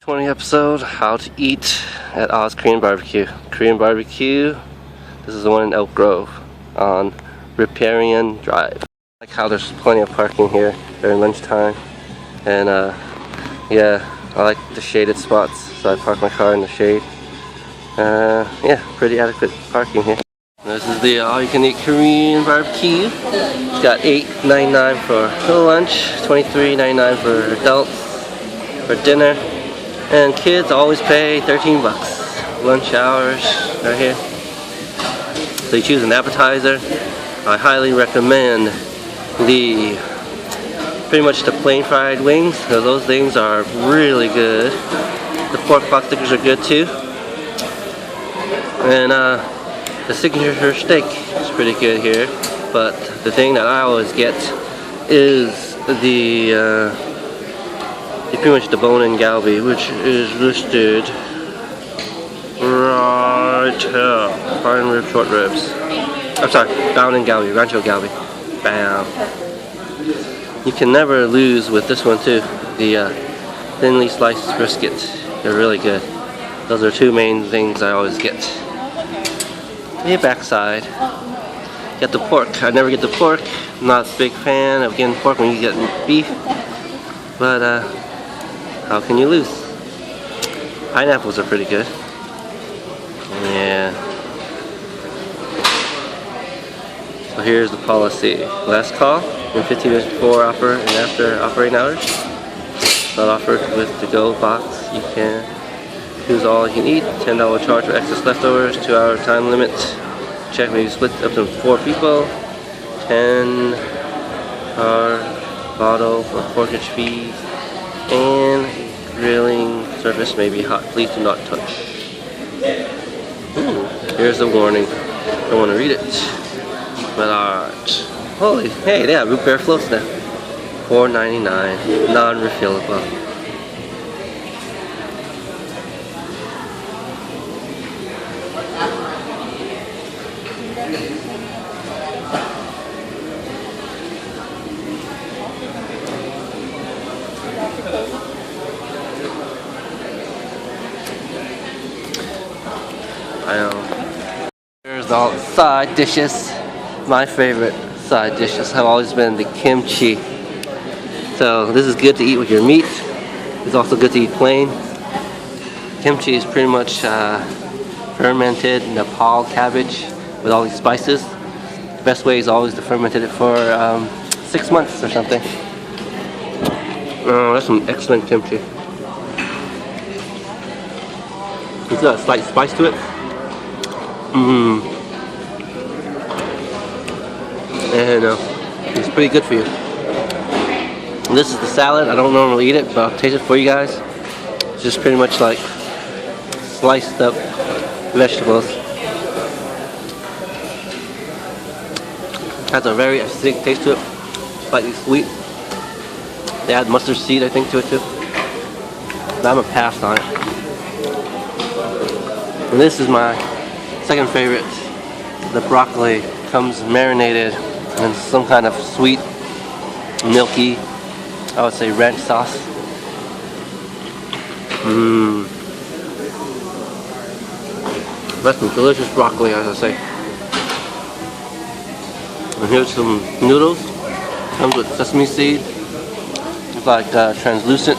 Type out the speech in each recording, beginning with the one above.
20 episode, how to eat at Oz Korean Barbecue. Korean Barbecue, this is the one in Elk Grove on Riparian Drive. I like how there's plenty of parking here during lunchtime, and yeah, I like the shaded spots, so I park my car in the shade. Yeah, pretty adequate parking here. This is the all-you-can-eat Korean barbecue. It's got $8.99 for lunch, $23.99 for adults for dinner, and kids always pay 13 bucks. Lunch hours right here. So you choose an appetizer. I highly recommend pretty much the plain fried wings. So those things are really good. The pork box stickers are good too, and the signature steak is pretty good here, but the thing that I always get is pretty much the bone-in galbi, which is listed right here. Fine rib, short ribs. I'm sorry, bone-in galbi, rancho galbi. Bam. You can never lose with this one too. The thinly sliced brisket. They're really good. Those are two main things I always get. The backside. Get the pork. I never get the pork. I'm not a big fan of getting pork when you get beef. But how can you lose? Pineapples are pretty good. Yeah. So here's the policy. Last call in 15 minutes before and after operating hours. Not offered with the go box. You can choose all you can eat. $10 charge for excess leftovers. 2-hour time limit. Check maybe split up to 4 people. 10 car bottle for porkage fees. And grilling service may be hot. Please do not touch. Ooh, here's the warning. I don't want to read it. But alright. Holy, hey, they have root beer floats now. $4.99, non-refillable. I know. Here's all the side dishes. My favorite side dishes have always been the kimchi. So this is good to eat with your meat. It's also good to eat plain. Kimchi is pretty much fermented Nepal cabbage with all these spices. The best way is always to ferment it for 6 months or something. Oh, that's some excellent kimchi. It's got a slight spice to it. And it's pretty good for you. And this is the salad. I don't normally eat it, but I'll taste it for you guys. It's just pretty much like sliced up vegetables. Has a very acidic taste to it, slightly sweet. They add mustard seed, I think, to it too. But I'm a pass on it. And this is my second favorite. The broccoli comes marinated in some kind of sweet, milky, I would say ranch sauce. That's some delicious broccoli, as I say. And here's some noodles. Comes with sesame seed. It's like translucent.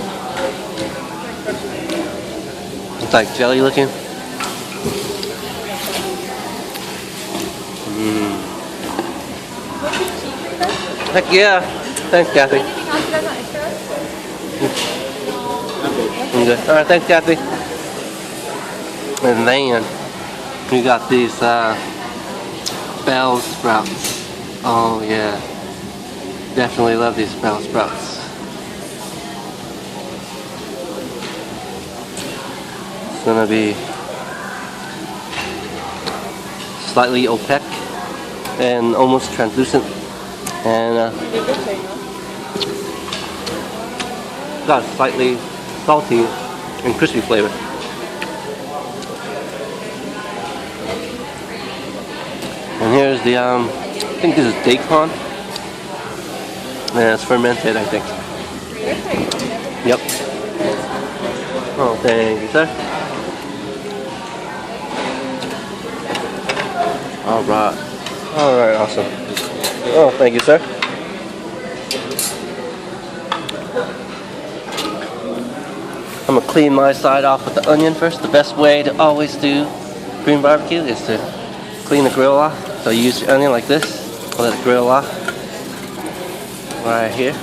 It's like jelly looking. Heck yeah. Thanks, Kathy. Anything else you guys want extra? I'm good. Alright, thanks, Kathy. And then we got these bell sprouts. Oh yeah. Definitely love these bell sprouts. It's gonna be slightly opaque and almost translucent, and got a slightly salty and crispy flavor. And here's the I think this is daikon. And it's fermented, I think. Yep. Oh, thank you, sir. Alright. Alright, awesome. Oh, thank you, sir. I'm gonna clean my side off with the onion first. The best way to always do Korean barbecue is to clean the grill off. So you use your onion like this, let it grill off. Right here.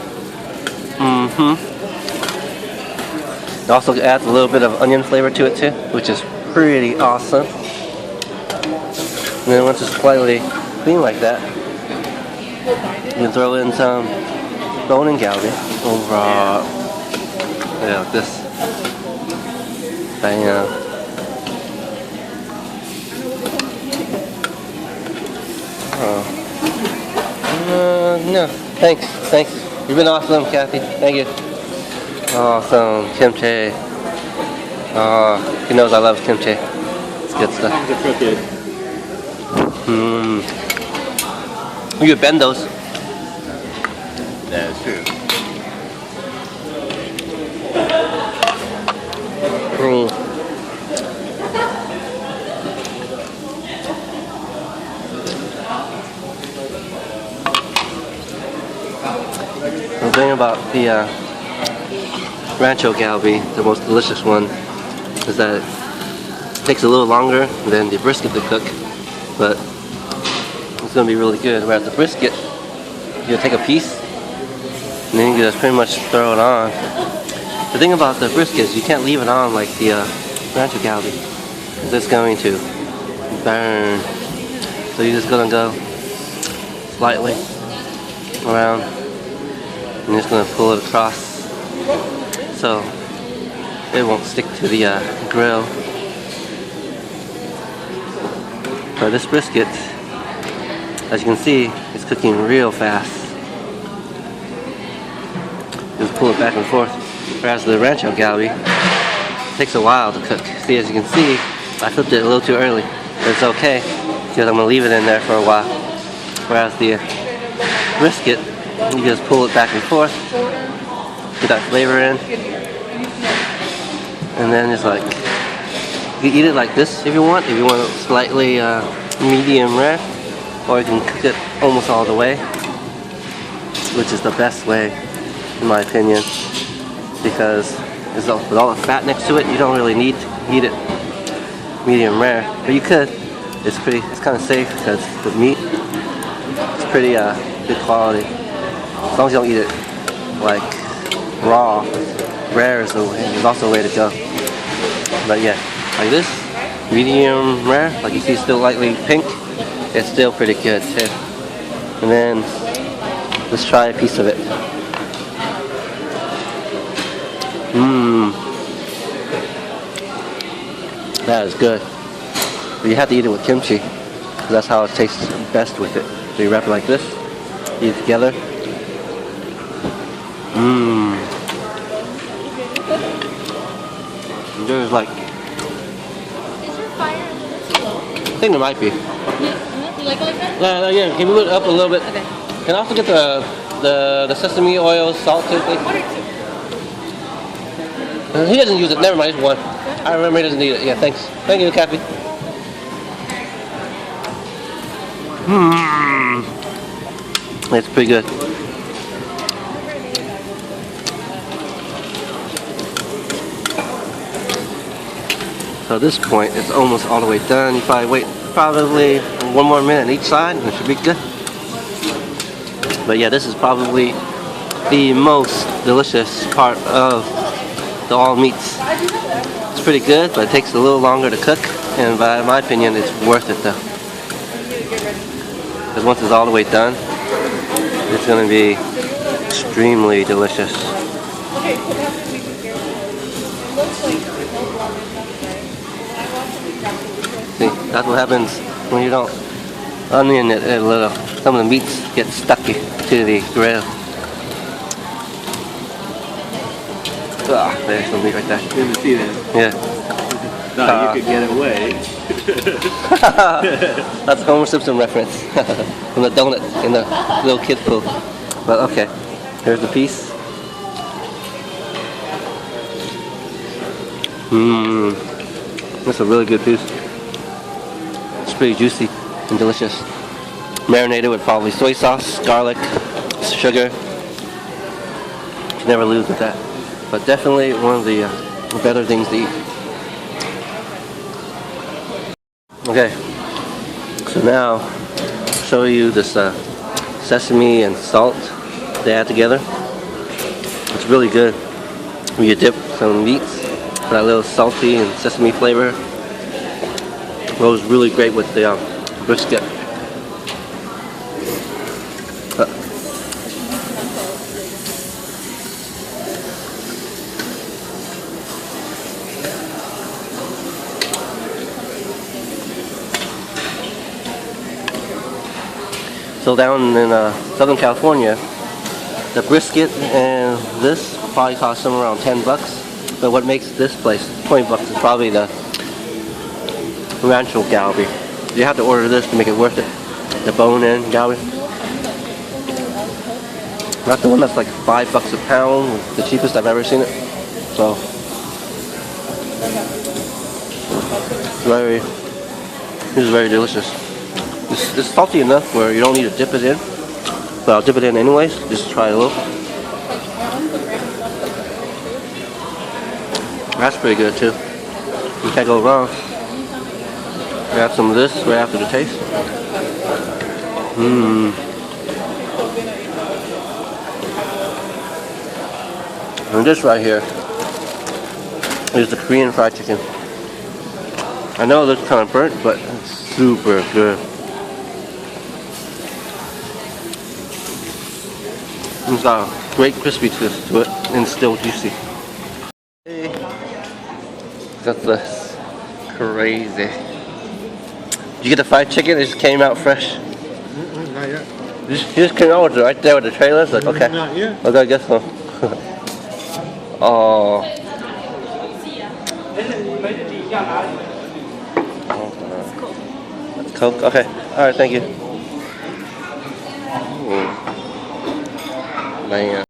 It also adds a little bit of onion flavor to it too, which is pretty awesome. And then once it's slightly clean like that, you can throw in some bone-in galbi over, yeah, like this. Bam. Oh. No, thanks. You've been awesome, Kathy. Thank you. Awesome, kimchi. Oh, he knows I love kimchi. It's good stuff. You could bend those. That's true. The thing about the Rancho Galbi, the most delicious one, is that it takes a little longer than the brisket to cook, but it's going to be really good. Whereas the brisket, you take a piece and then you just pretty much throw it on. The thing about the brisket is you can't leave it on like the Rancho Galbi, because it's going to burn. So you're just going to go slightly around and you're just going to pull it across so it won't stick to the grill. For this brisket, as you can see, it's cooking real fast. Just pull it back and forth. Whereas the Rancho Galbi takes a while to cook. See, as you can see, I flipped it a little too early, but it's okay because I'm going to leave it in there for a while. Whereas the brisket, you just pull it back and forth, get that flavor in, and then it's like, you can eat it like this if you want it slightly medium rare, or you can cook it almost all the way, which is the best way in my opinion, because with all the fat next to it, you don't really need to eat it medium rare, but you could. It's kind of safe because the meat, it's pretty good quality. As long as you don't eat it like raw, rare is also a way to go. But yeah, like this, medium rare, like you see still lightly pink, it's still pretty good too. And then, let's try a piece of it. That is good. But you have to eat it with kimchi, because that's how it tastes best with it. So you wrap it like this, eat it together. There's like, Is your fire a little too low? I think there might be. You like it like that? Yeah, can you move it up a little bit? Okay. Can I also get the sesame oil, salt too, please? One or two? He doesn't use it. Never mind, just one. I remember he doesn't need it. Yeah, thanks. Thank you, Kathy. It's pretty good. So at this point, it's almost all the way done. You probably wait one more minute on each side, and it should be good. But yeah, this is probably the most delicious part of the all meats. It's pretty good, but it takes a little longer to cook, and by my opinion, it's worth it though. Because once it's all the way done, it's going to be extremely delicious. See, that's what happens when you don't onion it a little. Some of the meats get stuck to the grill. There's some meat right there. Good to see that. Yeah. No, you could get away. That's a Homer Simpson reference from the donut in the little kid pool. But okay, here's the piece. Mmm. That's a really good piece. It's pretty juicy and delicious. Marinated with probably soy sauce, garlic, sugar. You never lose with that. But definitely one of the better things to eat. Okay, so now I'll show you this sesame and salt they add together. It's really good. When you dip some meats for that little salty and sesame flavor. It goes really great with the brisket. So down in Southern California, the brisket and this probably cost somewhere around 10 bucks. But what makes this place 20 bucks is probably the rancho gallery. You have to order this to make it worth it. The bone-in gallery. That's the one that's like 5 bucks a pound, the cheapest I've ever seen it. So this is very delicious. It's salty enough where you don't need to dip it in, but I'll dip it in anyways, just to try a little. That's pretty good too. You can't go wrong. We have some of this right after the taste. Mmm. And this right here is the Korean fried chicken. I know it looks kind of burnt, but it's super good. It's got a great crispy twist to it, and still juicy. Hey, got this crazy. Did you get the fried chicken? It just came out fresh. Not yet. You just came out with it right there with the trailer. It's like, okay, Not yet. okay, I guess so. Oh. That's Coke. Okay. All right. Thank you. Man.